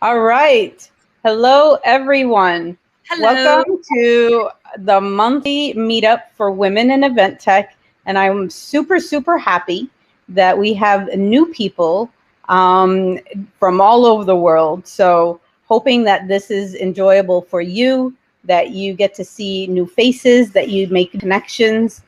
All right. Hello, everyone. Hello. Welcome to the monthly meetup for women in event tech. And I'm super, super happy that we have new people um, from all over the world. So, hoping that this is enjoyable for you, that you get to see new faces, that you make connections,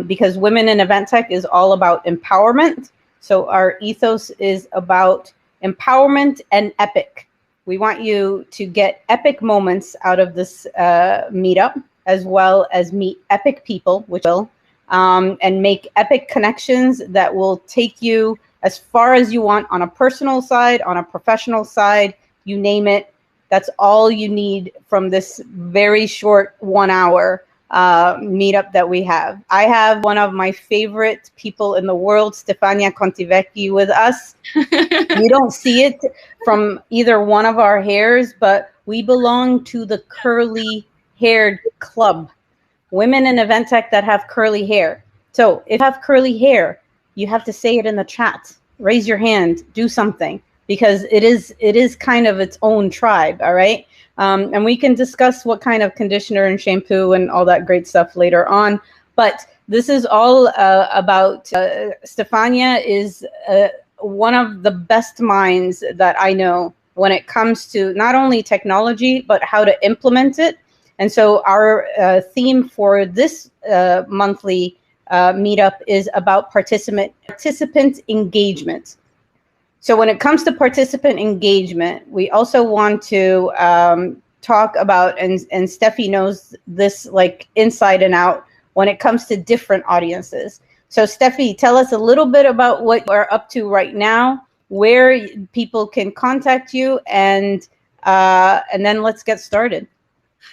because women in event tech is all about empowerment. So, our ethos is about empowerment and epic. We want you to get epic moments out of this meetup, as well as meet epic people, which will, and make epic connections that will take you as far as you want on a personal side, on a professional side, you name it. That's all you need from this very short 1 hour meetup that we have. I have one of my favorite people in the world, Stefania Contivecchi, with us. You don't see it from either one of our hairs, but we belong to the curly haired club. Women in event tech that have curly hair. So if you have curly hair, you have to say it in the chat. Raise your hand, do something, because it is kind of its own tribe. All right. And we can discuss what kind of conditioner and shampoo and all that great stuff later on. But this is all about Stefania is one of the best minds that I know when it comes to not only technology, but how to implement it. And so our theme for this monthly meetup is about participant engagement. So when it comes to participant engagement, we also want to talk about, and Steffi knows this like inside and out, when it comes to different audiences. So Steffi, tell us a little bit about what you're up to right now, where people can contact you, and then let's get started.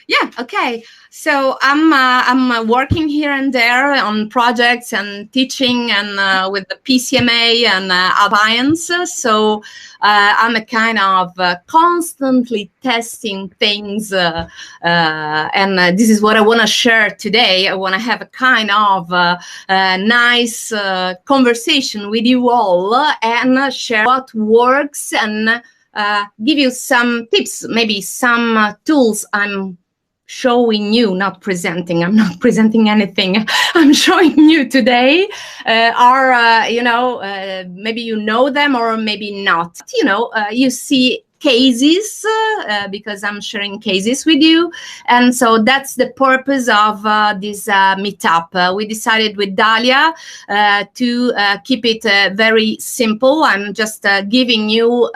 Yeah, okay. So I'm working here and there on projects and teaching and with the PCMA and Alliance. So I'm a kind of constantly testing things, and this is what I want to share today. I want to have a kind of nice conversation with you all and share what works and give you some tips, maybe some tools I'm showing you, not presenting. I'm not presenting anything. I'm showing you today maybe you know them or maybe not. You see cases because I'm sharing cases with you. And so that's the purpose of this meetup. We decided with Dalia to keep it very simple. I'm just giving you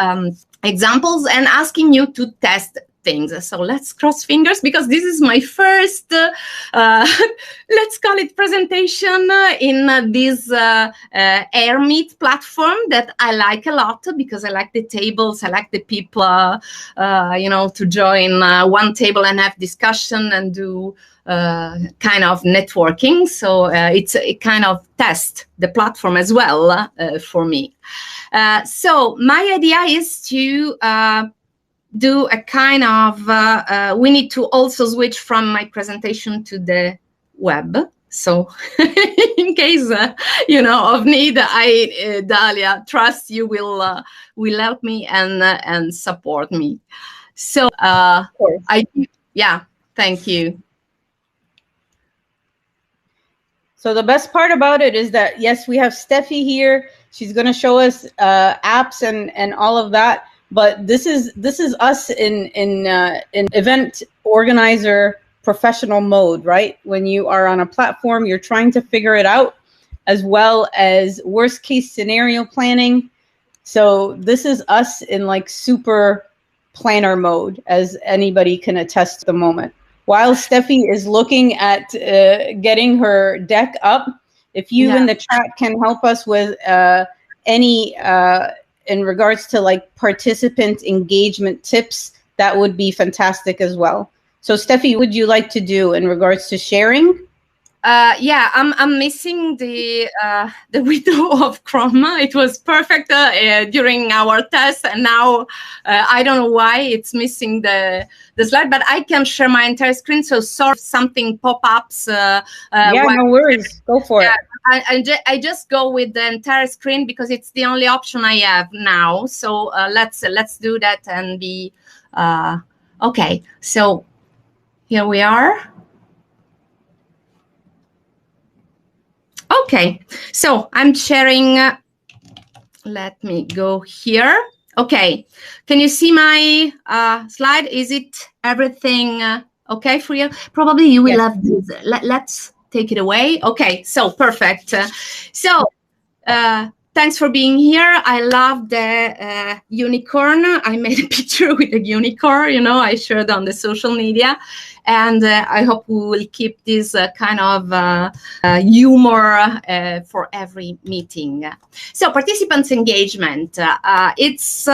examples and asking you to test things. So let's cross fingers, because this is my first, let's call it presentation in this AirMeet platform that I like a lot, because I like the tables, I like the people, to join one table and have discussion and do kind of networking. So it's a kind of test the platform as well for me. So my idea is to do a kind of, we need to also switch from my presentation to the web. So in case, of need, Dalia, trust you will help me and support me. So thank you. So the best part about it is that, yes, we have Steffi here. She's going to show us apps and all of that. But this is us in event organizer professional mode, right? When you are on a platform, you're trying to figure it out, as well as worst case scenario planning. So this is us in like super planner mode, as anybody can attest at the moment. While Steffi is looking at getting her deck up, if you in the chat can help us with any in regards to like participant engagement tips, that would be fantastic as well. So Steffi, what would you like to do in regards to sharing? Yeah, I'm missing the window of Chroma. It was perfect during our test, and now I don't know why it's missing the slide. But I can share my entire screen. So sorry if something pop-ups. Yeah, no worries. Go for it. I just go with the entire screen because it's the only option I have now. So let's do that and be okay. So here we are. Okay, so I'm sharing. Let me go here. Okay, can you see my slide? Is it everything okay for you? Probably you will have this. Let's take it away. Okay, so perfect. Thanks for being here. I love the unicorn. I made a picture with a unicorn, you know, I shared on the social media. And I hope we will keep this kind of humor for every meeting. So participants' engagement, it's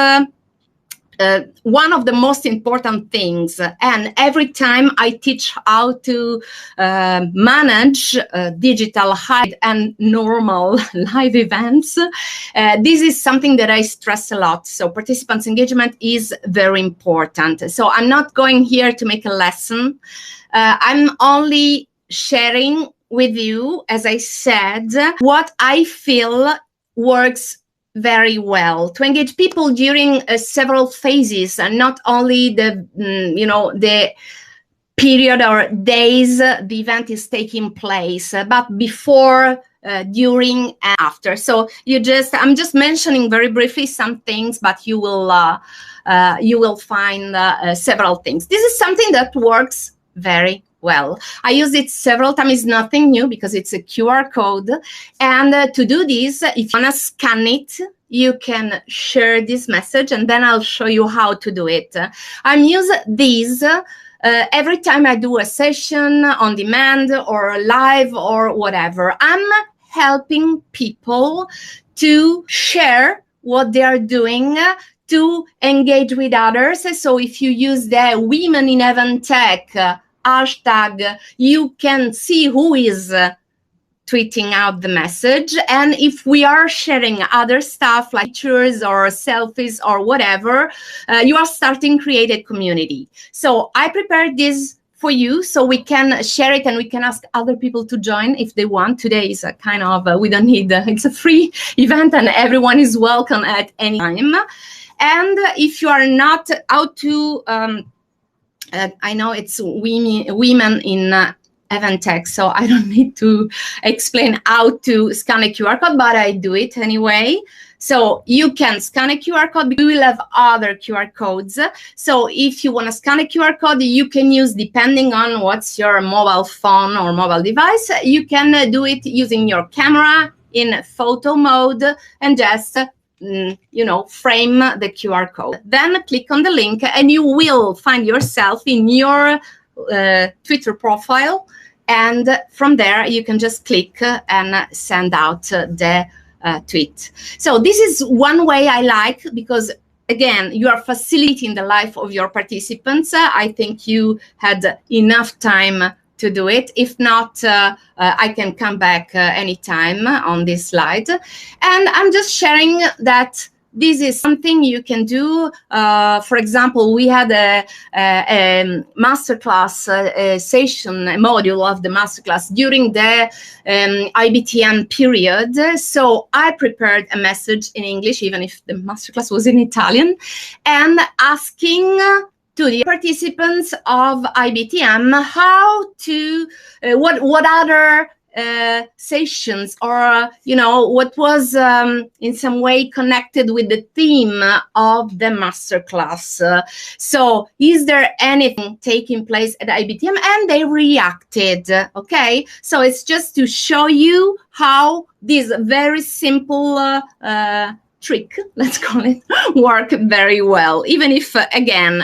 one of the most important things. And every time I teach how to manage digital hybrid and normal live events, this is something that I stress a lot. So participants' engagement is very important. So I'm not going here to make a lesson. I'm only sharing with you, as I said, what I feel works very well to engage people during several phases, and not only the the period or days the event is taking place, but before, during, and after. So I'm just mentioning very briefly some things, but you will find several things. This is something that works very well. I use it several times. It's nothing new because it's a QR code. And to do this, if you want to scan it, you can share this message, and then I'll show you how to do it. I'm using these every time I do a session on demand or live or whatever. I'm helping people to share what they are doing, to engage with others. So if you use the Women in Event Tech hashtag, you can see who is tweeting out the message. And if we are sharing other stuff like pictures or selfies or whatever, you are starting to create a community. So I prepared this for you so we can share it, and we can ask other people to join if they want. Today is a kind of, we don't need, it's a free event and everyone is welcome at any time. And if you are not out to, I know it's women in event tech, so I don't need to explain how to scan a QR code, but I do it anyway. So you can scan a QR code. We will have other QR codes. So if you want to scan a QR code, you can use, depending on what's your mobile phone or mobile device, you can do it using your camera in photo mode and just frame the QR code. Then click on the link and you will find yourself in your Twitter profile. And from there, you can just click and send out the tweet. So this is one way I like, because again, you are facilitating the life of your participants. I think you had enough time to do it. If not, I can come back anytime on this slide. And I'm just sharing that this is something you can do. For example, we had a masterclass session, a module of the masterclass during the IBTM period. So I prepared a message in English, even if the masterclass was in Italian, and asking to the participants of IBTM how to, what other sessions, or what was in some way connected with the theme of the masterclass. So is there anything taking place at IBTM? And they reacted. Okay, so it's just to show you how this very simple trick, let's call it, work very well. Even if again,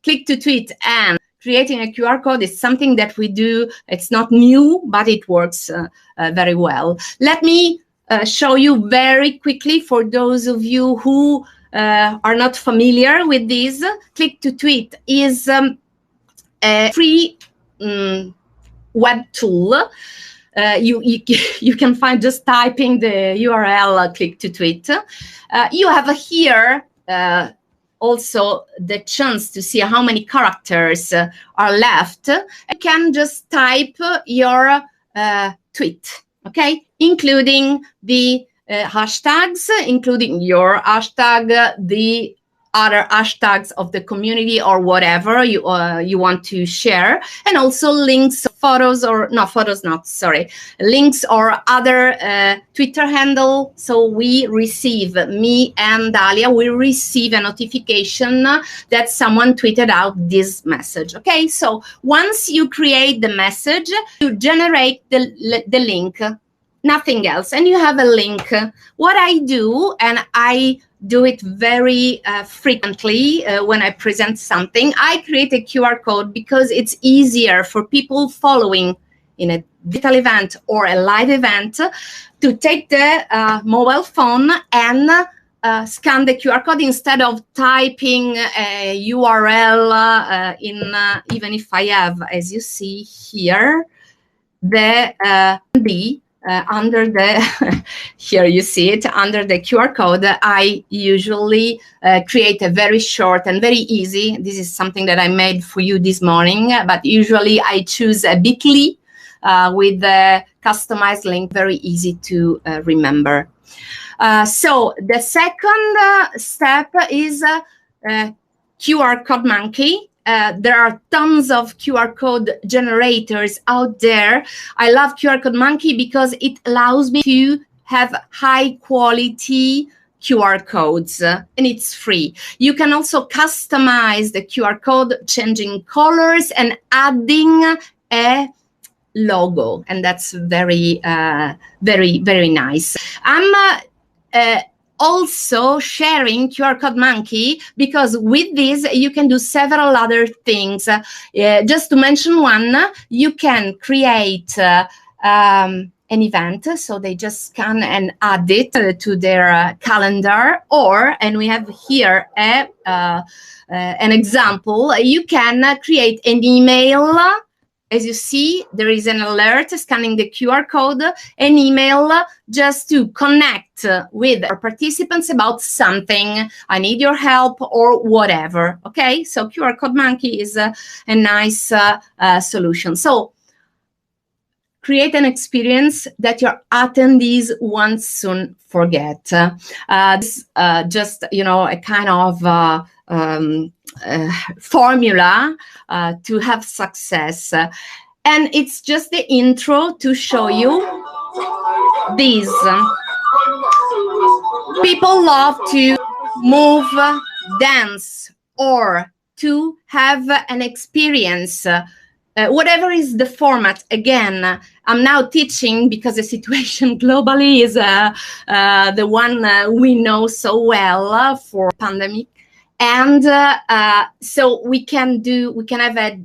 click to tweet and creating a QR code is something that we do. It's not new, but it works very well. Let me show you very quickly, for those of you who are not familiar with this. Click to tweet is a free web tool. You can find just typing the URL, click to tweet. You have here also the chance to see how many characters are left. You can just type your tweet, okay, including the hashtags, including your hashtag, the other hashtags of the community or whatever you want to share, and also links, photos, or not photos, not sorry, links or other Twitter handle. So we receive, me and Dalia, we receive a notification that someone tweeted out this message. Okay, so once you create the message, you generate the link, nothing else, and you have a link. What I do, and I do it very frequently when I present something, I create a QR code because it's easier for people following in a digital event or a live event to take the mobile phone and scan the QR code instead of typing a URL even if I have, as you see here, the under the here you see it under the QR code. I usually create a very short and very easy, this is something that I made for you this morning, but usually I choose a bit.ly with the customized link, very easy to remember. So the second step is QR code monkey. There are tons of QR code generators out there. I love QR code monkey because it allows me to have high quality QR codes and it's free. You can also customize the QR code, changing colors and adding a logo, and that's very very nice. I'm also sharing QR code monkey because with this you can do several other things. Just to mention one, you can create an event, so they just scan and add it to their calendar, or, and we have here an example, you can create an email. As you see, there is an alert scanning the QR code, an email just to connect with our participants about something. I need your help or whatever. Okay, so QR code monkey is a nice solution. So create an experience that your attendees won't soon forget. This just, you know, a kind of formula to have success, and it's just the intro to show you these. People love to move, dance, or to have an experience. Whatever is the format. Again, I'm now teaching because the situation globally is the one we know so well for pandemic. And so we can have a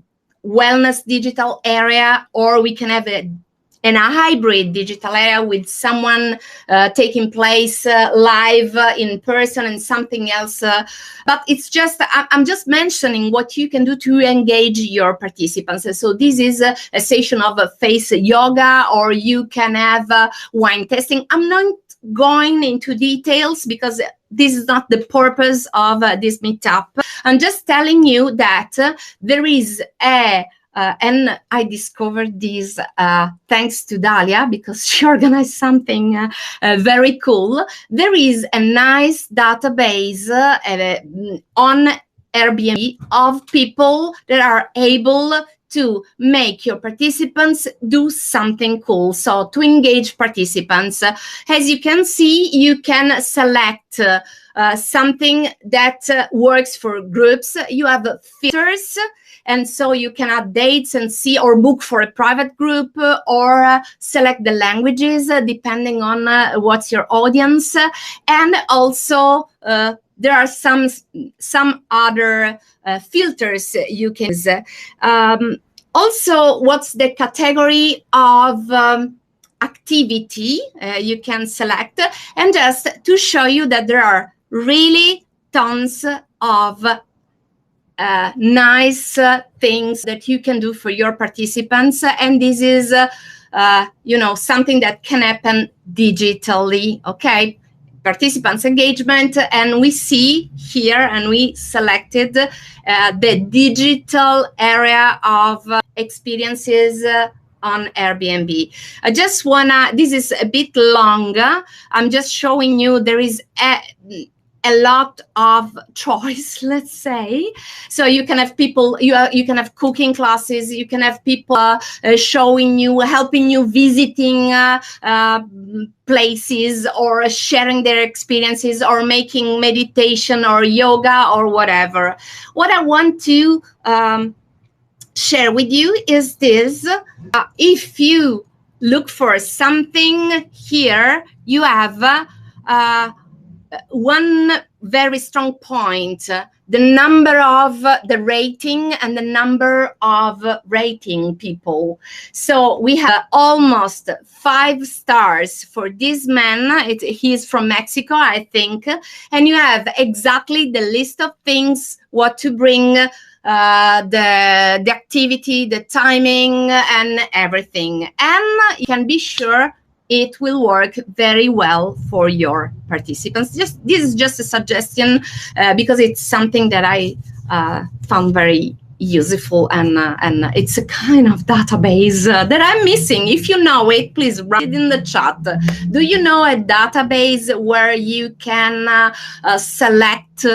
wellness digital area, or we can have a hybrid digital area with someone taking place live in person and something else. But it's just, I'm just mentioning what you can do to engage your participants. So this is a session of face yoga, or you can have wine tasting. I'm not going into details because this is not the purpose of this meetup. I'm just telling you that there is and I discovered this thanks to Dalia, because she organized something very cool. There is a nice database on Airbnb of people that are able to make your participants do something cool. So to engage participants, as you can see, you can select something that works for groups. You have filters, and so you can add dates and see, or book for a private group, or select the languages depending on what's your audience. And also there are some other filters you can use. Also, what's the category of activity you can select, and just to show you that there are really tons of nice things that you can do for your participants, and this is something that can happen digitally. Okay, participants engagement, and we see here, and we selected the digital area of experiences on Airbnb. I just wanna, this is a bit longer, I'm just showing you there is a lot of choice, let's say. So you can have people, you can have cooking classes, you can have people showing you, helping you visiting places, or sharing their experiences, or making meditation or yoga or whatever. What I want to share with you is this. If you look for something here, you have one very strong point, the number of the rating and the number of rating people. So we have almost 5 stars for this man. He's from Mexico, I think. And you have exactly the list of things, what to bring, the activity, the timing, and everything. And you can be sure it will work very well for your participants. This is just a suggestion because it's something that I found very useful, and it's a kind of database that I'm missing. If you know it, please write it in the chat. Do you know a database where you can select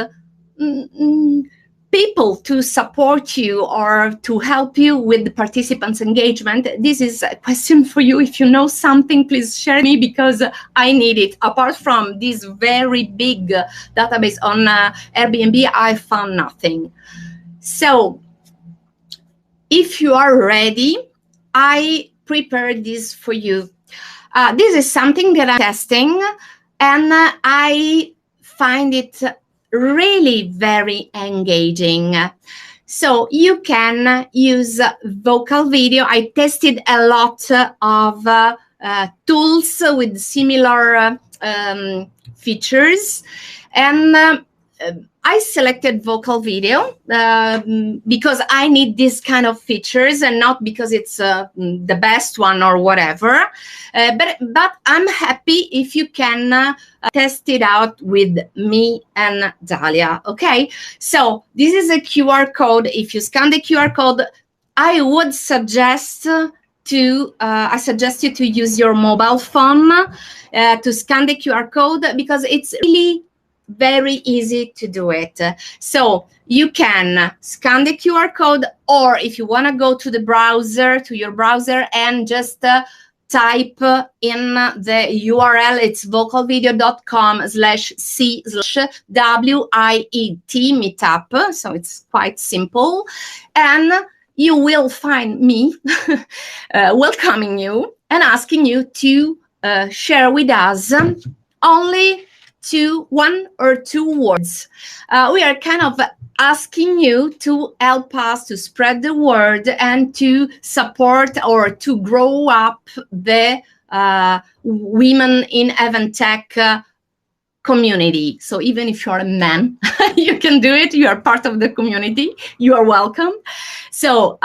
people to support you or to help you with the participants engagement? This is a question for you. If you know something, please share me, because I need it. Apart from this very big database on Airbnb, I found nothing. So if you are ready, I prepared this for you. This is something that I'm testing, and I find it really very engaging. So you can use vocal video. I tested a lot of tools with similar features, and I selected vocal video because I need this kind of features, and not because it's the best one or whatever. But I'm happy if you can test it out with me and Dalia. Okay, so this is a QR code. If you scan the QR code, I would suggest I suggest you to use your mobile phone to scan the QR code, because it's really very easy to do it. So you can scan the QR code, or if you want to go to the browser, to your browser, and just type in the URL, it's vocalvideo.com/c/WIET meetup. So it's quite simple, and you will find me welcoming you and asking you to share with us only 1 or 2 words. We are kind of asking you to help us to spread the word and to support or to grow up the women in event tech community. So even if you're a man, you can do it. You are part of the community. You are welcome. So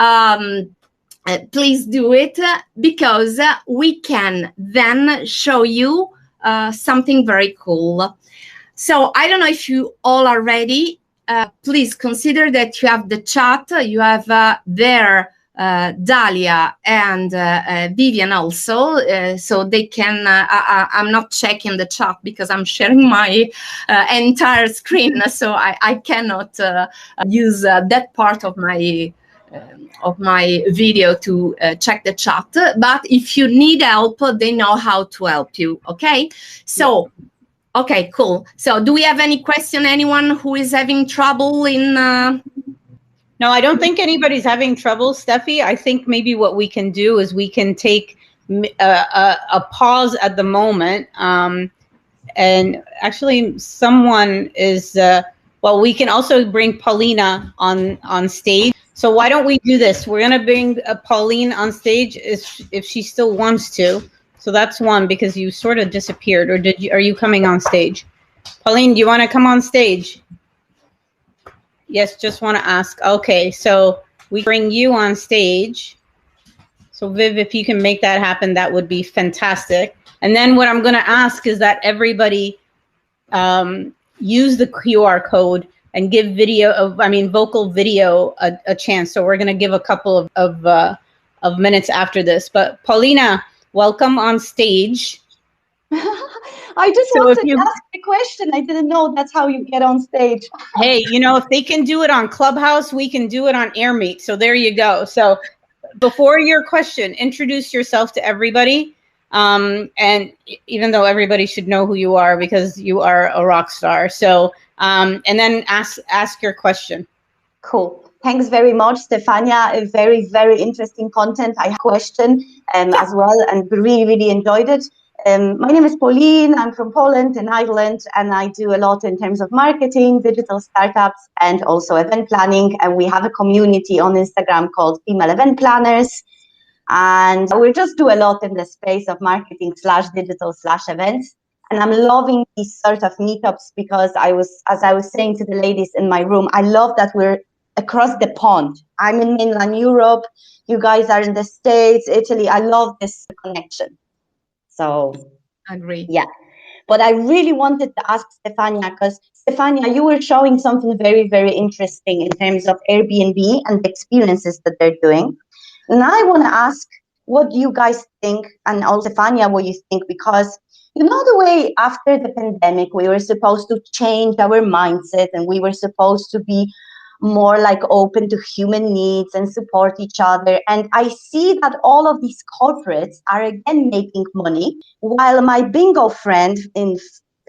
please do it, because we can then show you something very cool. So I don't know if you all are ready. Please consider that you have the chat. You have there Dalia and Vivian also, so they can, I'm not checking the chat because I'm sharing my entire screen, so I cannot use that part of my video to check the chat. But if you need help, they know how to help you. Okay, so okay, cool. So do we have any question? Anyone who is having trouble in No, I don't think anybody's having trouble, Steffi. I think maybe what we can do is we can take a pause at the moment. And actually, someone is, well, we can also bring Paulina on stage. So why don't we do this? We're going to bring Pauline on stage if she still wants to. So that's one, because you sort of disappeared. Or are you coming on stage? Pauline, do you want to come on stage? Yes, just want to ask. Okay, so we bring you on stage. So Viv, if you can make that happen, that would be fantastic. And then what I'm going to ask is that everybody use the QR code and give vocal video a chance. So we're going to give a couple of minutes after this. But Paulina, welcome on stage. I just wanted to ask a question. I didn't know that's how you get on stage. Hey, if they can do it on Clubhouse, we can do it on AirMeet. So there you go. So before your question, introduce yourself to everybody. And even though everybody should know who you are because you are a rock star. So, and then ask your question. Cool. Thanks very much, Stefania. A very, very interesting content. I have a question as well, and really, really enjoyed it. My name is Pauline. I'm from Poland in Ireland, and I do a lot in terms of marketing, digital startups, and also event planning. And we have a community on Instagram called Female Event Planners. And we just do a lot in the space of marketing / digital / events. And I'm loving these sort of meetups because as I was saying to the ladies in my room, I love that we're across the pond. I'm in mainland Europe. You guys are in the States, Italy. I love this connection. So, agree. Yeah. But I really wanted to ask Stefania, because Stefania, you were showing something very, very interesting in terms of Airbnb and the experiences that they're doing. And I want to ask what you guys think, and also Stefania, what you think, because the way after the pandemic, we were supposed to change our mindset and we were supposed to be more like open to human needs and support each other. And I see that all of these corporates are again making money, while my bingo friend in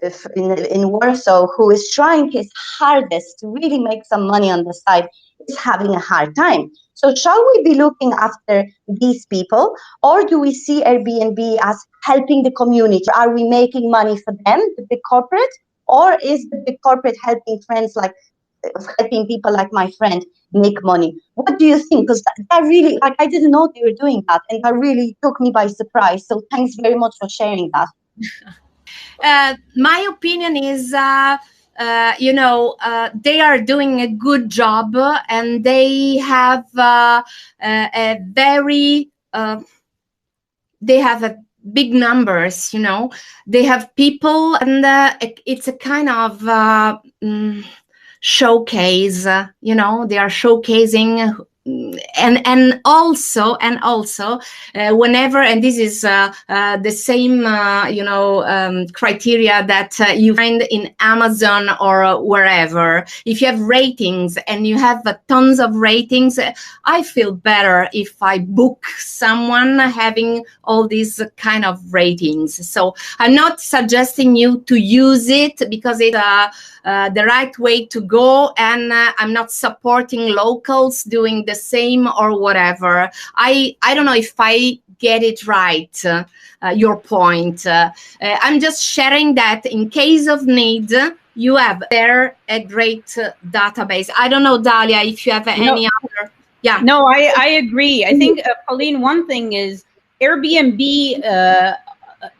Warsaw, who is trying his hardest to really make some money on the side, is having a hard time. So shall we be looking after these people, or do we see Airbnb as helping the community? Are we making money for them, the big corporate, or is the big corporate helping helping people like my friend make money? What do you think? Because that really, I didn't know they were doing that, and that really took me by surprise. So thanks very much for sharing that. My opinion is, they are doing a good job, and they have a very, they have a big numbers, they have people, and it's a kind of showcase, they are showcasing. And also whenever, and this is the same criteria that you find in Amazon or wherever. If you have ratings and you have tons of ratings, I feel better if I book someone having all these kind of ratings. So I'm not suggesting you to use it because it's the right way to go, and I'm not supporting locals doing the same or whatever. I don't know if I get it right, your point. I'm just sharing that in case of need, you have there a great database. I don't know, Dalia, if you have any other. Yeah. No, I agree. I think, Pauline, one thing is Airbnb,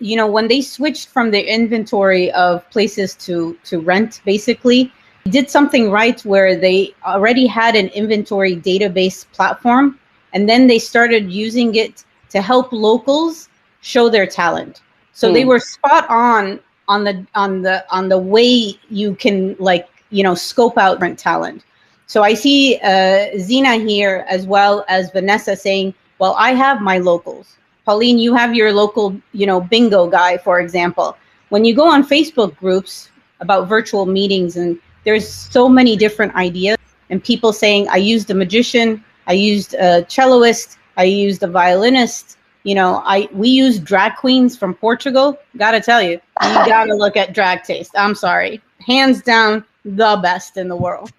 when they switched from their inventory of places to rent, basically, did something right where they already had an inventory database platform, and then they started using it to help locals show their talent. So they were spot on the way you can scope out rent talent. So I see Zina here as well as Vanessa saying, well, I have my locals. Pauline, you have your local, bingo guy, for example. When you go on Facebook groups about virtual meetings, and there's so many different ideas, and people saying, I used a magician, I used a celloist, I used a violinist, we use drag queens from Portugal. Gotta tell you, you gotta look at Drag Taste. I'm sorry. Hands down, the best in the world.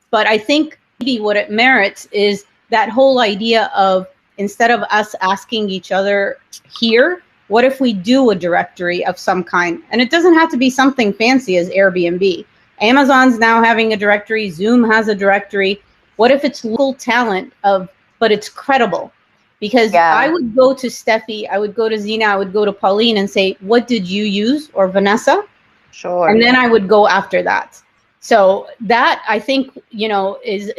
But I think maybe what it merits is that whole idea of, instead of us asking each other here, what if we do a directory of some kind? And it doesn't have to be something fancy as Airbnb. Amazon's now having a directory. Zoom has a directory. What if it's local talent but it's credible? Because I would go to Steffi, I would go to Zina, I would go to Pauline and say, what did you use? Or Vanessa? Sure. And then I would go after that. So that, I think, is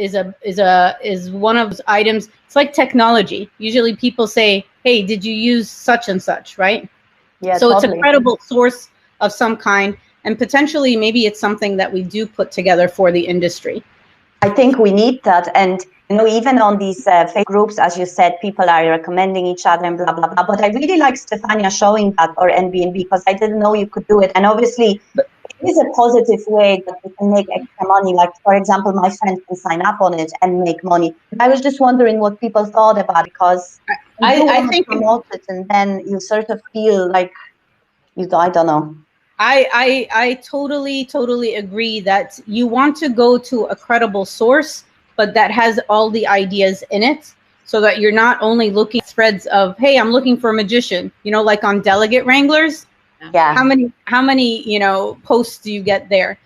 one of those items. It's like technology. Usually people say, hey, did you use such and such, right? Yeah, so totally. It's a credible source of some kind, and potentially maybe it's something that we do put together for the industry. I think we need that. And, even on these Facebook groups, as you said, people are recommending each other and blah, blah, blah. But I really like Stefania showing that, or NBNB, because I didn't know you could do it. And obviously, it is a positive way that we can make extra money. Like, for example, my friend can sign up on it and make money. I was just wondering what people thought about it, because I think promote it, and then you sort of feel like I don't know. I totally agree that you want to go to a credible source, but that has all the ideas in it, so that you're not only looking at threads of, hey, I'm looking for a magician, like on Delegate Wranglers. Yeah. How many posts do you get there?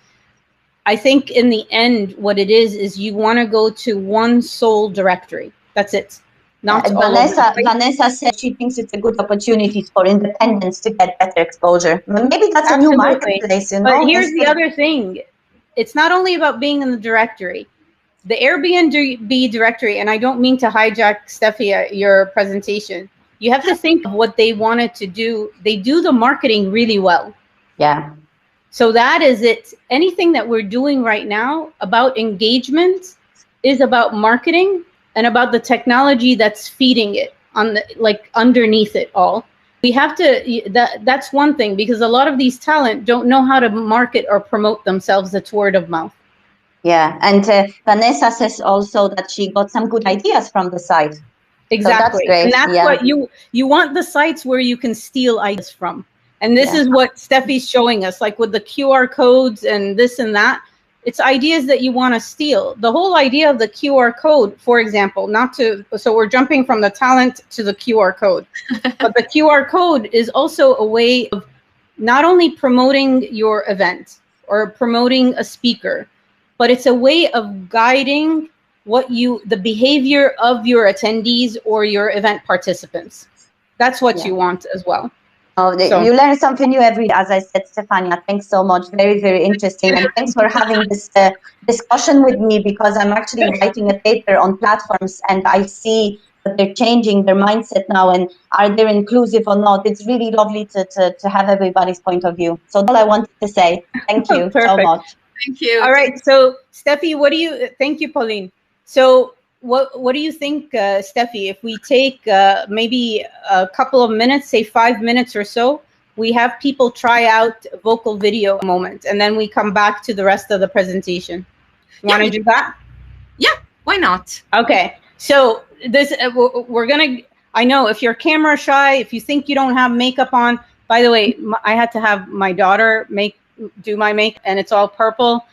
I think in the end, what it is you want to go to one sole directory. That's it. Not Vanessa said she thinks it's a good opportunity for independents to get better exposure. Maybe that's a new marketplace, But here's the other thing. It's not only about being in the directory. The Airbnb directory, and I don't mean to hijack, Steffi, your presentation. You have to think of what they wanted to do. They do the marketing really well. Yeah. So that is it. Anything that we're doing right now about engagement is about marketing and about the technology that's feeding it underneath it all. We have to, that's one thing, because a lot of these talent don't know how to market or promote themselves. It's word of mouth. Yeah, and Vanessa says also that she got some good ideas from the site. Exactly. So that's great. And that's what you want, the sites where you can steal ideas from. And this is what Steffi's showing us, like with the QR codes and this and that. It's ideas that you want to steal. The whole idea of the QR code, for example, so we're jumping from the talent to the QR code. But the QR code is also a way of not only promoting your event or promoting a speaker, but it's a way of guiding the behavior of your attendees or your event participants. That's what you want as well. You learn something new every day, as I said, Stefania. Thanks so much. Very, very interesting. And thanks for having this discussion with me, because I'm actually writing a paper on platforms, and I see that they're changing their mindset now, and are they inclusive or not? It's really lovely to have everybody's point of view. So that's all I wanted to say. Thank you so much. Thank you. All right. So Steffi, thank you, Pauline. So what do you think, Steffi, if we take maybe a couple of minutes, say 5 minutes or so, we have people try out vocal video a moment, and then we come back to the rest of the presentation. You want to do that? Yeah, why not? Okay. So this, we're going to, I know if you're camera shy, if you think you don't have makeup on, by the way, I had to have my daughter do my makeup, and it's all purple.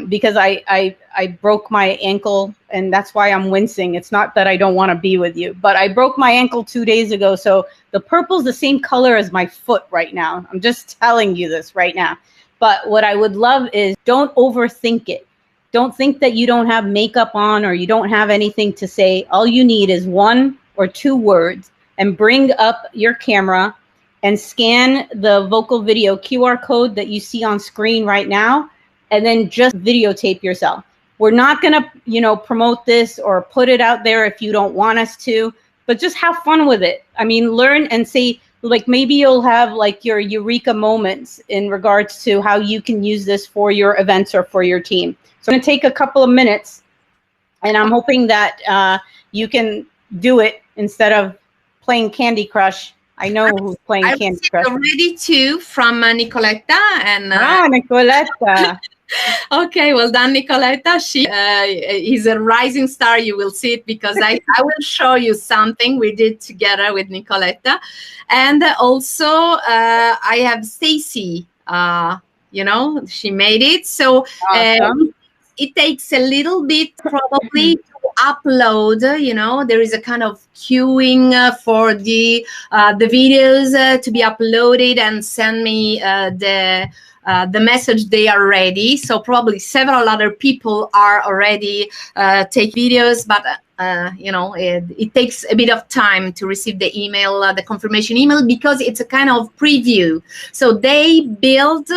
Because I broke my ankle, and that's why I'm wincing. It's not that I don't want to be with you, but I broke my ankle 2 days ago. So the purple's the same color as my foot right now. I'm just telling you this right now. But what I would love is, don't overthink it. Don't think that you don't have makeup on or you don't have anything to say. All you need is 1 or 2 words, and bring up your camera and scan the vocal video QR code that you see on screen right now, and then just videotape yourself. We're not going to, promote this or put it out there if you don't want us to, but just have fun with it. I mean, learn and see, like, maybe you'll have like your eureka moments in regards to how you can use this for your events or for your team. So I'm going to take a couple of minutes, and I'm hoping that you can do it instead of playing Candy Crush. I know who's playing Candy Crush. Already 2 from Nicoletta. And Nicoletta. Okay, well done, Nicoletta. She is a rising star. You will see it, because I will show you something we did together with Nicoletta. And also I have Stacy, she made it. So awesome. It takes a little bit probably to upload. There is a kind of queuing for the videos to be uploaded and send me the the message, they are ready. So probably several other people are already take videos, but you know, it takes a bit of time to receive the email, the confirmation email, because it's a kind of preview. So they build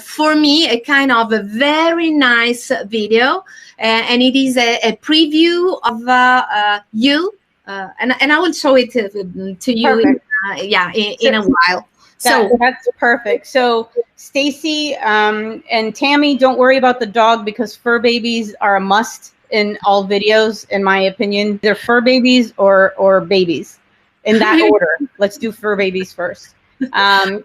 for me a kind of a very nice video, and it is a preview of you, and I will show it to you in a while. So that's perfect. So Stacy and Tammy, don't worry about the dog, because fur babies are a must in all videos, in my opinion. They're fur babies or babies, in that order. Let's do fur babies first.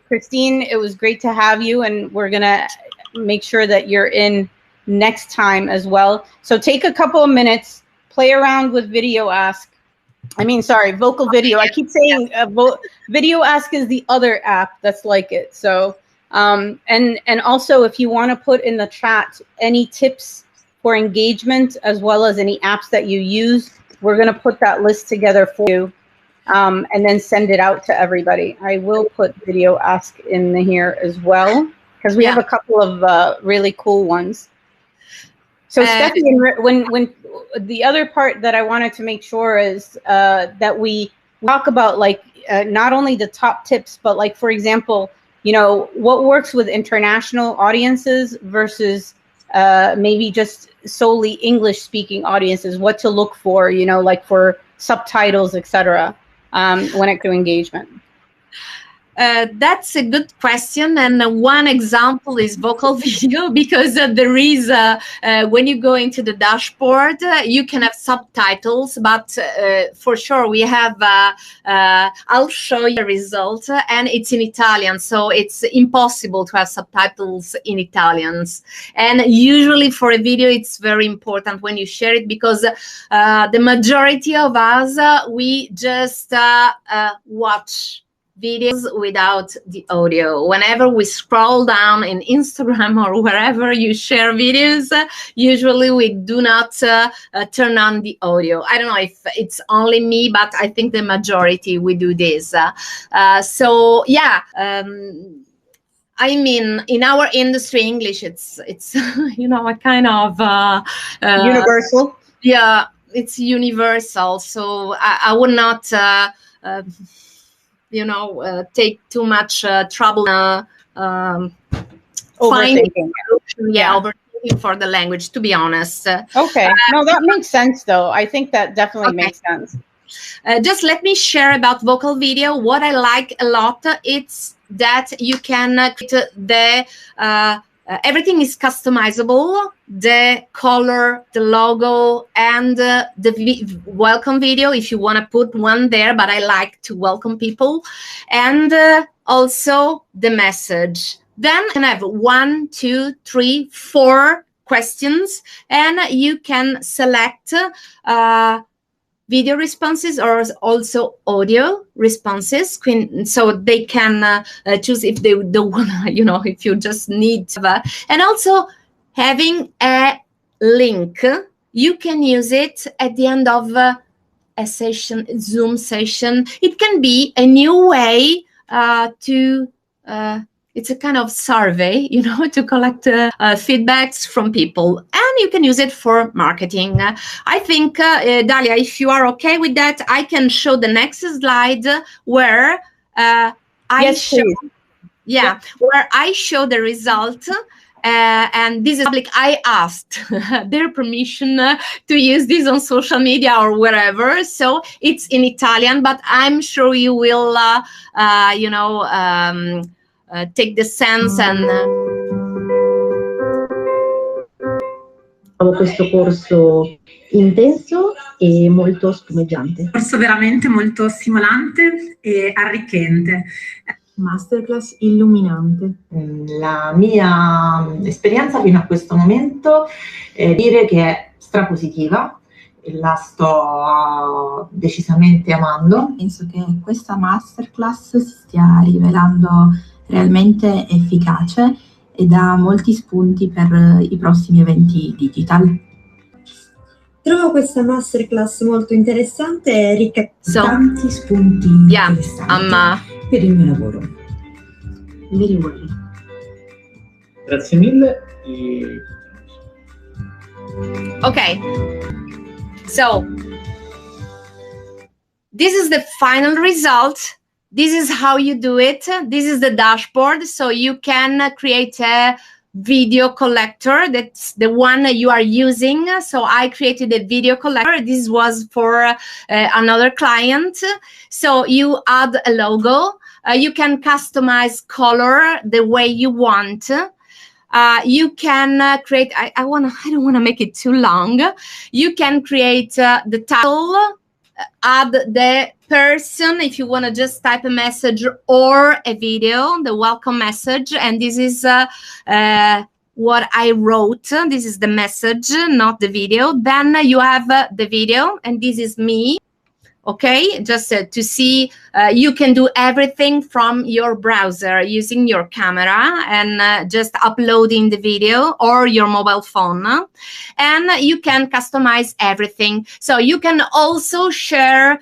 Christine, it was great to have you, and we're gonna make sure that you're in next time as well. So take a couple of minutes, play around with Vocal Video. I keep saying Video Ask is the other app that's like it. So and also, if you want to put in the chat any tips for engagement, as well as any apps that you use, we're going to put that list together for you, and then send it out to everybody. I will put Video Ask in here as well, because we have a couple of really cool ones. So Stephanie, when the other part that I wanted to make sure is that we talk about, like, not only the top tips, but, like, for example, you know, what works with international audiences versus maybe just solely English speaking audiences, what to look for, you know, like for subtitles, etc., when it comes to engagement. That's a good question, and one example is Vocal Video, because there is when you go into the dashboard, you can have subtitles, but for sure we have I'll show you the result, and it's in Italian, so it's impossible to have subtitles in Italians. And usually for a video it's very important when you share it, because the majority of us we just watch videos without the audio. Whenever we scroll down in Instagram or wherever you share videos, usually we do not turn on the audio. I don't know if it's only me, but I think the majority we do this. So yeah, I mean, in our industry, English, it's you know, a kind of universal. Yeah, it's universal. So I would not you know, take too much trouble overthinking. Overthinking for the language, to be honest. Okay, no, that makes sense, though. I think that definitely makes sense. Just let me share about Vocal Video. What I like a lot, it's that you can create the everything is customizable, the color, the logo, and the welcome video, if you want to put one there, but I like to welcome people, and also the message. Then you can have 1, 2, 3, 4 questions, and you can select video responses or also audio responses, so they can choose if they don't want to, you know, if you just need to. And also having a link, you can use it at the end of a session, Zoom session. It can be a new way to it's a kind of survey, you know, to collect feedbacks from people, and you can use it for marketing. I think, Dalia, if you are okay with that, I can show the next slide where I show the result. And this is public. I asked their permission to use this on social media or wherever. So it's in Italian, but I'm sure you will, you know, take the sense and questo corso intenso e molto spumeggiante. Corso veramente molto stimolante e arricchente. Masterclass illuminante. La mia esperienza fino a questo momento dire che è strapositiva, la sto decisamente amando. Penso che questa masterclass si stia rivelando realmente efficace e dà molti spunti per i prossimi eventi digital. Trovo questa masterclass molto interessante e ricca di tanti spunti interessanti per il mio lavoro. Very well. Grazie mille. Okay, so this is the final result. This is how you do it. This is the dashboard. So you can create a video collector. That's the one you are using. So I created a video collector. This was for another client. So you add a logo. You can customize color the way you want. You can create, I don't want to make it too long. You can create the title, add the person if you want to just type a message or a video, the welcome message. And this is what I wrote. This is the message, not the video. Then you have the video, and this is me. Okay, just to see, you can do everything from your browser using your camera and just uploading the video or your mobile phone. And you can customize everything. So you can also share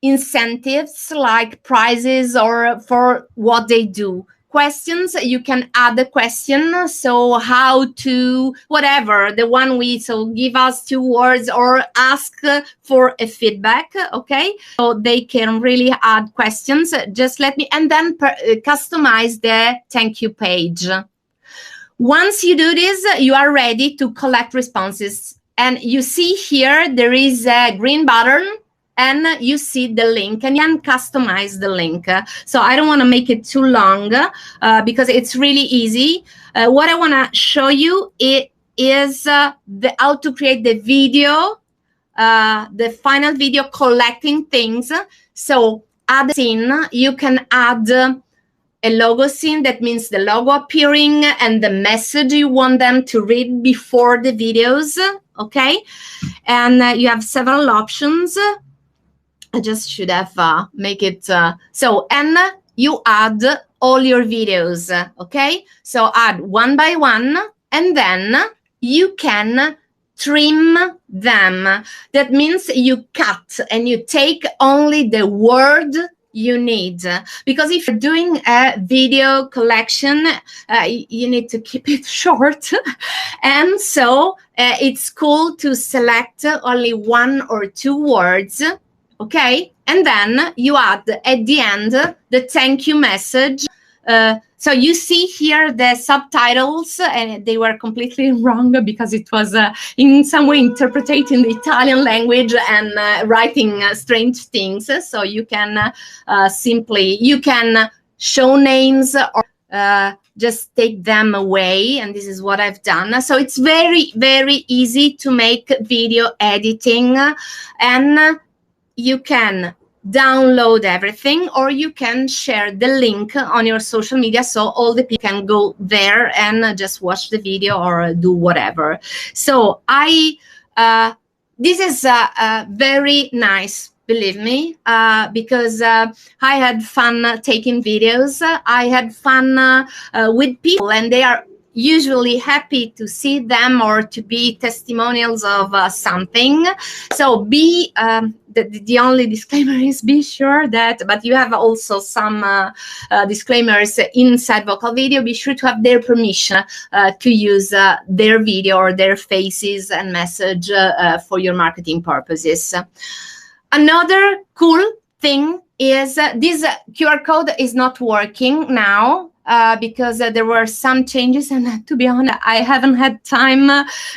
incentives like prizes or for what they do. Questions, you can add a question. So how to, whatever, the one so give us 2 words or ask for a feedback, okay? So they can really add questions. Just let me, and then customize the thank you page. Once you do this, you are ready to collect responses. And you see here, there is a green button, and you see the link, and you can customize the link. So I don't want to make it too long because it's really easy. What I want to show you is how to create the video, the final video collecting things. So add a scene. You can add a logo scene. That means the logo appearing and the message you want them to read before the videos. Okay, and you have several options. I just should have make it so, and you add all your videos, okay? So add one by one, and then you can trim them. That means you cut and you take only the word you need, because if you're doing a video collection, you need to keep it short. And so it's cool to select only 1 or 2 words. Okay, and then you add at the end the thank you message. So you see here the subtitles, and they were completely wrong because it was in some way interpreted in the Italian language and writing strange things. So you can you can show names or just take them away, and this is what I've done. So it's very, very easy to make video editing, and you can download everything, or you can share the link on your social media so all the people can go there and just watch the video or do whatever. So this is very nice, believe me, because I had fun taking videos. I had fun with people, and they are usually happy to see them or to be testimonials of something. So the only disclaimer is be sure that, but you have also some disclaimers inside Vocal Video. Be sure to have their permission to use their video or their faces and message for your marketing purposes. Another cool thing is this QR code is not working now. Because there were some changes, and to be honest, I haven't had time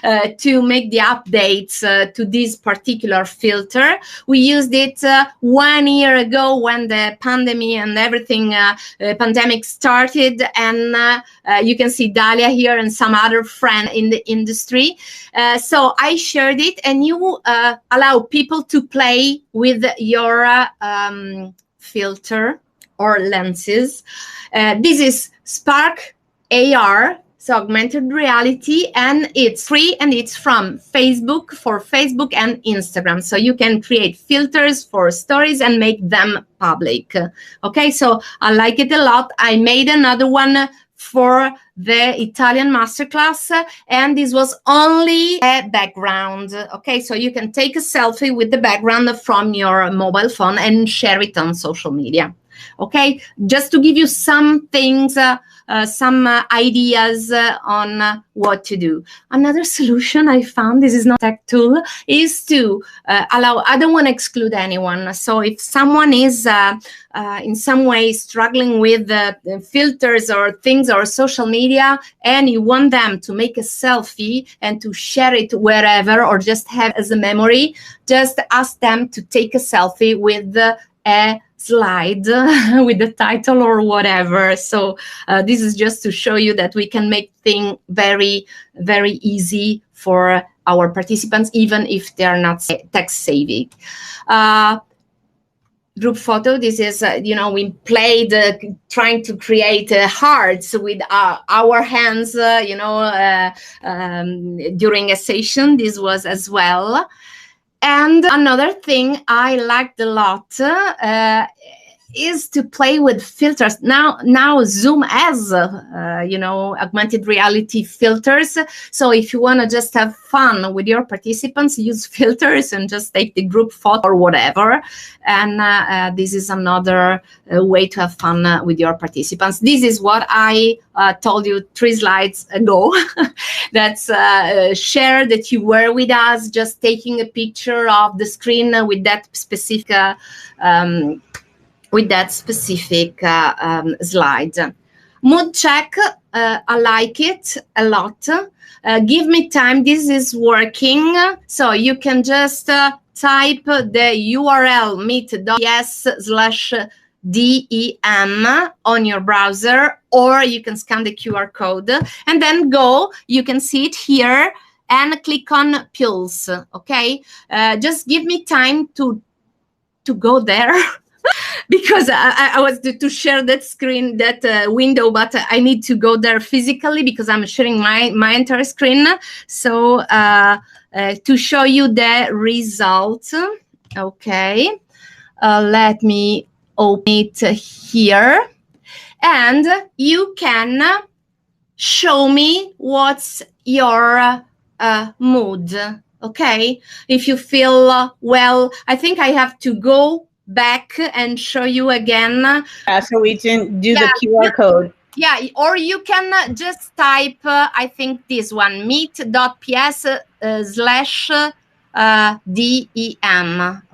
to make the updates to this particular filter. We used it 1 year ago when the pandemic and everything pandemic started, and you can see Dalia here and some other friend in the industry. So I shared it, and you allow people to play with your filter or lenses. This is Spark AR, so augmented reality, and it's free, and it's from Facebook for Facebook and Instagram. So you can create filters for stories and make them public. Okay, so I like it a lot. I made another one for the Italian masterclass, and this was only a background. Okay, so you can take a selfie with the background from your mobile phone and share it on social media. Okay, just to give you some things, some ideas on what to do. Another solution I found, this is not a tech tool, is to allow, I don't want to exclude anyone. So if someone is in some way struggling with filters or things or social media, and you want them to make a selfie and to share it wherever or just have as a memory, just ask them to take a selfie with a slide with the title or whatever. So this is just to show you that we can make things very, very easy for our participants, even if they're not tech savvy. Group photo, this is, we played trying to create hearts with our hands, during a session. This was as well. And another thing I liked a lot is to play with filters. Now Zoom has, augmented reality filters. So if you want to just have fun with your participants, use filters and just take the group photo or whatever. And this is another way to have fun with your participants. This is what I told you 3 slides ago. That's share that you were with us, just taking a picture of the screen with that specific slide. Mood check, I like it a lot. Give me time, this is working. So you can just type the URL meet.ps/DEM on your browser, or you can scan the QR code and then go. You can see it here and click on Pulse. Okay, just give me time to go there. Because I was to share that screen, that window, but I need to go there physically because I'm sharing my entire screen. So to show you the result, okay, let me open it here, and you can show me what's your mood. Okay, if you feel well, I think I have to go back and show you again. So we can do the QR code. Yeah, or you can just type, I think this one, meet.ps/DEM.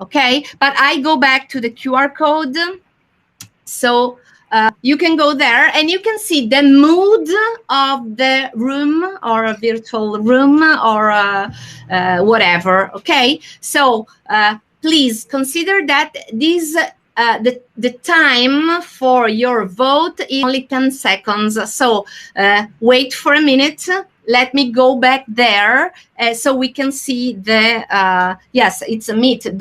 Okay, but I go back to the QR code. So you can go there and you can see the mood of the room or a virtual room or whatever. Okay, so please consider that this the time for your vote is only 10 seconds. So wait for a minute. Let me go back there so we can see the, yes, it's meet.ps/DEM.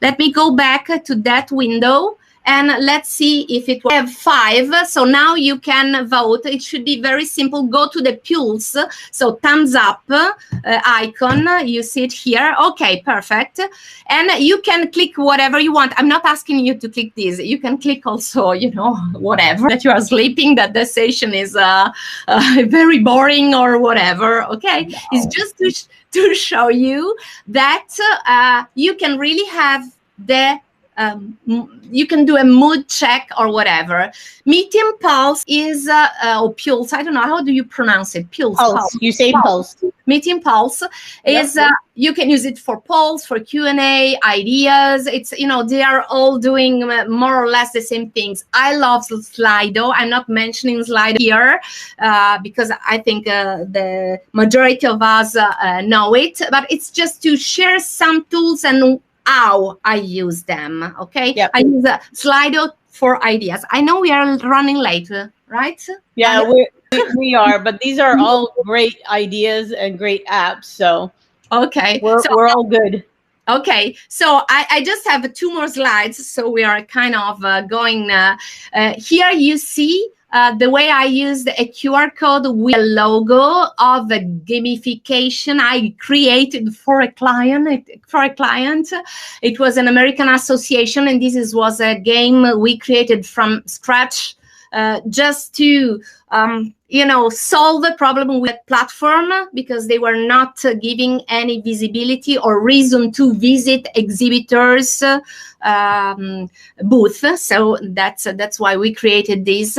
Let me go back to that window. And let's see if it will have 5. So now you can vote. It should be very simple. Go to the Pulse. So thumbs up icon. You see it here. Okay, perfect. And you can click whatever you want. I'm not asking you to click this. You can click also, whatever. That you are sleeping, that the session is very boring or whatever. Okay. No. It's just to show you that you can really have the you can do a mood check or whatever. Meeting Pulse is, or Pulse, I don't know, how do you pronounce it? Pulse. You say Pulse. Meeting Pulse is, you can use it for polls, for Q&A, ideas. It's, they are all doing more or less the same things. I love Slido. I'm not mentioning Slido here because I think the majority of us know it, but it's just to share some tools and how I use them. Okay. Yep. I use Slido for ideas. I know we are running late, right? Yeah, we are, but these are all great ideas and great apps. So okay, we're all good. Okay, so I just have 2 more slides. So we are kind of going here. You see the way I used a QR code with a logo of a gamification I created for a client. It was an American association, and this was a game we created from scratch. just to solve the problem with platform, because they were not giving any visibility or reason to visit exhibitors booth. So that's why we created this.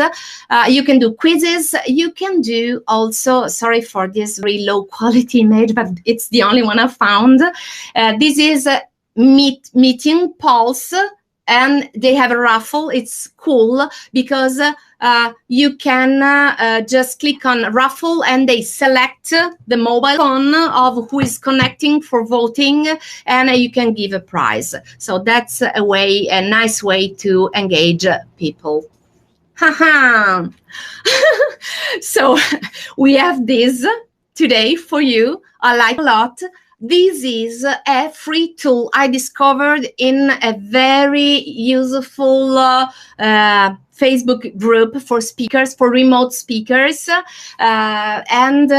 You can do quizzes. You can do also, sorry for this very low quality image, but it's the only one I found. This is meeting Pulse, and they have a raffle. It's cool because you can just click on raffle and they select the mobile phone of who is connecting for voting, and you can give a prize. So that's a nice way to engage people. Haha. So we have this today for you. I like a lot. This is a free tool I discovered in a very useful Facebook group for speakers, for remote speakers. And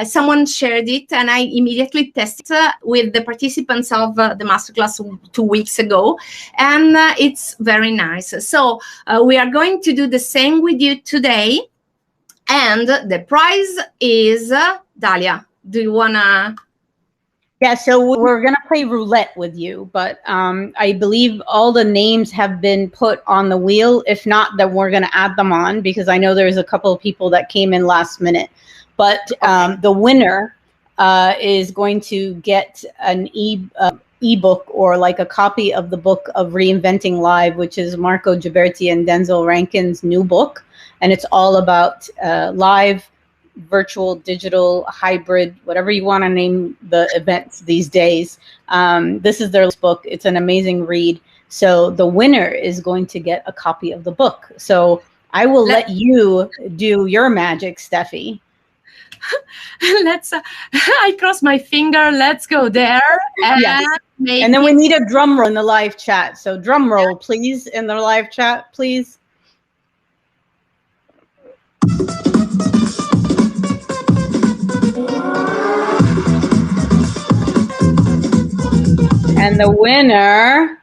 someone shared it, and I immediately tested with the participants of the masterclass 2 weeks ago. And it's very nice. So we are going to do the same with you today. And the prize is, Dalia, do you want to... Yeah, so we're going to play roulette with you, but I believe all the names have been put on the wheel. If not, then we're going to add them on, because I know there's a couple of people that came in last minute. But the winner is going to get an ebook, or like a copy of the book of Reinventing Live, which is Marco Ghiberti and Denzel Rankin's new book. And it's all about live, virtual, digital, hybrid, whatever you want to name the events these days. This is their book. It's an amazing read. So the winner is going to get a copy of the book. So I will let you do your magic, Steffi. I cross my finger. Let's go there. And, yes. And then we need a drum roll in the live chat. So drum roll, please, in the live chat, please. And the winner,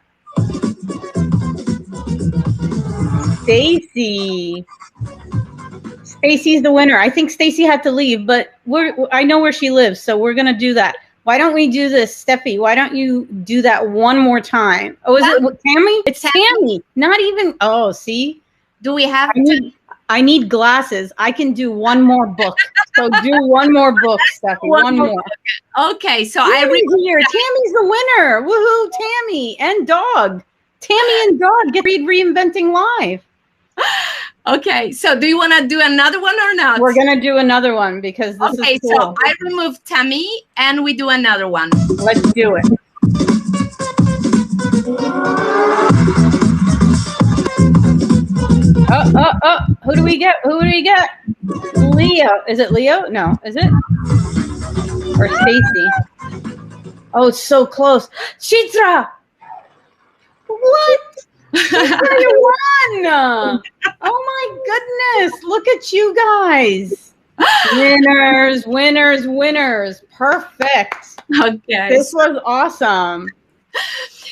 Stacy. Stacy's the winner. I think Stacy had to leave, but I know where she lives, so we're gonna do that. Why don't we do this, Steffi? Why don't you do that one more time? Oh, is it Tammy? It's Tammy. Not even. Oh, see. Do we have? I need glasses. I can do one more book. So do one more book, Steffi. One more. Okay, so Tammy's here. Tammy's the winner. Woohoo, Tammy and Dog. Tammy and Dog get to read Reinventing Live. Okay, so do you want to do another one or not? We're going to do another one because this is cool. So I remove Tammy and we do another one. Let's do it. Oh, who do we get? Who do we get? Leo. Is it Leo? No, is it? Or Stacy? Oh, so close. Chitra! What? Chitra, you won! Oh my goodness. Look at you guys. Winners, winners, winners. Perfect. Okay. This was awesome.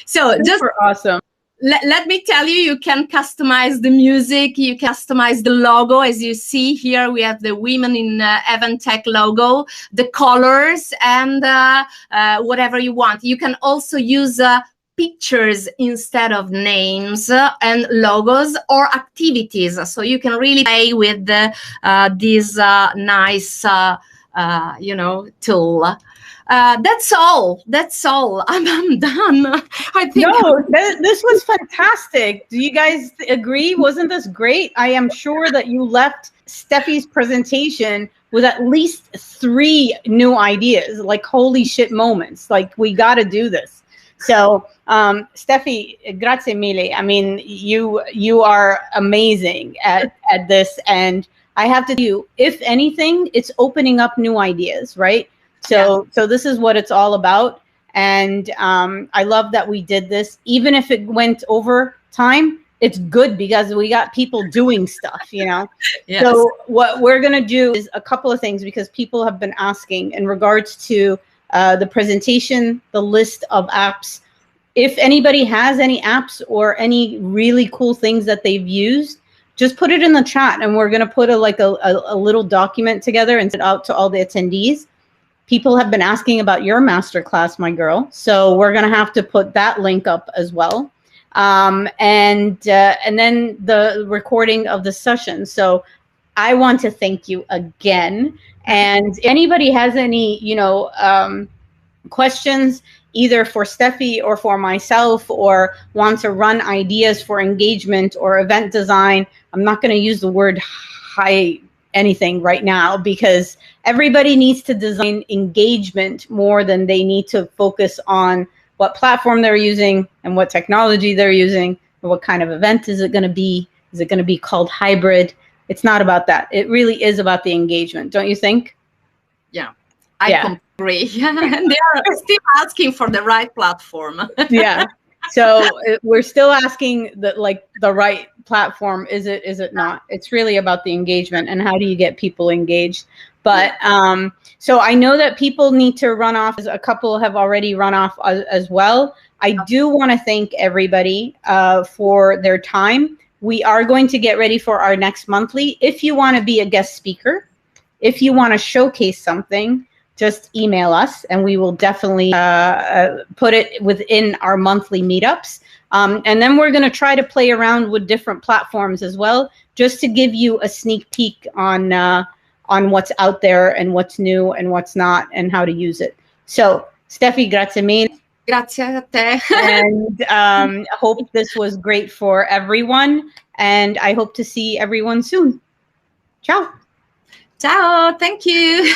So super awesome. Let me tell you, you can customize the music, you can customize the logo. As you see here, we have the Women in Event Tech logo, the colors, and whatever you want. You can also use pictures instead of names and logos, or activities. So you can really play with this nice, tool. That's all. I'm done. I think. No, this was fantastic. Do you guys agree? Wasn't this great? I am sure that you left Steffi's presentation with at least 3 new ideas, like holy shit moments. Like, we got to do this. So, Steffi, grazie mille. I mean, you are amazing at this, and I have to tell you, if anything, it's opening up new ideas, right? So this is what it's all about. And I love that we did this. Even if it went over time, it's good because we got people doing stuff, Yes. So what we're going to do is a couple of things, because people have been asking in regards to the presentation, the list of apps. If anybody has any apps or any really cool things that they've used, just put it in the chat, and we're going to put a little document together and send it out to all the attendees. People have been asking about your masterclass, my girl. So we're going to have to put that link up as well. And then the recording of the session. So I want to thank you again. And if anybody has any, questions, either for Steffi or for myself, or want to run ideas for engagement or event design, I'm not going to use the word high anything right now, because everybody needs to design engagement more than they need to focus on what platform they're using and what technology they're using, or what kind of event is it going to be. Is it going to be called hybrid? It's not about that. It really is about the engagement, don't you think? Yeah, I agree. And they are still asking for the right platform. Yeah. So we're still asking the right platform. Is it not? It's really about the engagement and how do you get people engaged. But so I know that people need to run off. A couple have already run off as well. I do want to thank everybody for their time. We are going to get ready for our next monthly. If you want to be a guest speaker, if you want to showcase something, just email us and we will definitely put it within our monthly meetups. And then we're going to try to play around with different platforms as well, just to give you a sneak peek on what's out there and what's new and what's not and how to use it. So, Steffi, grazie mille. Grazie a te. And I hope this was great for everyone. And I hope to see everyone soon. Ciao. Ciao. Thank you.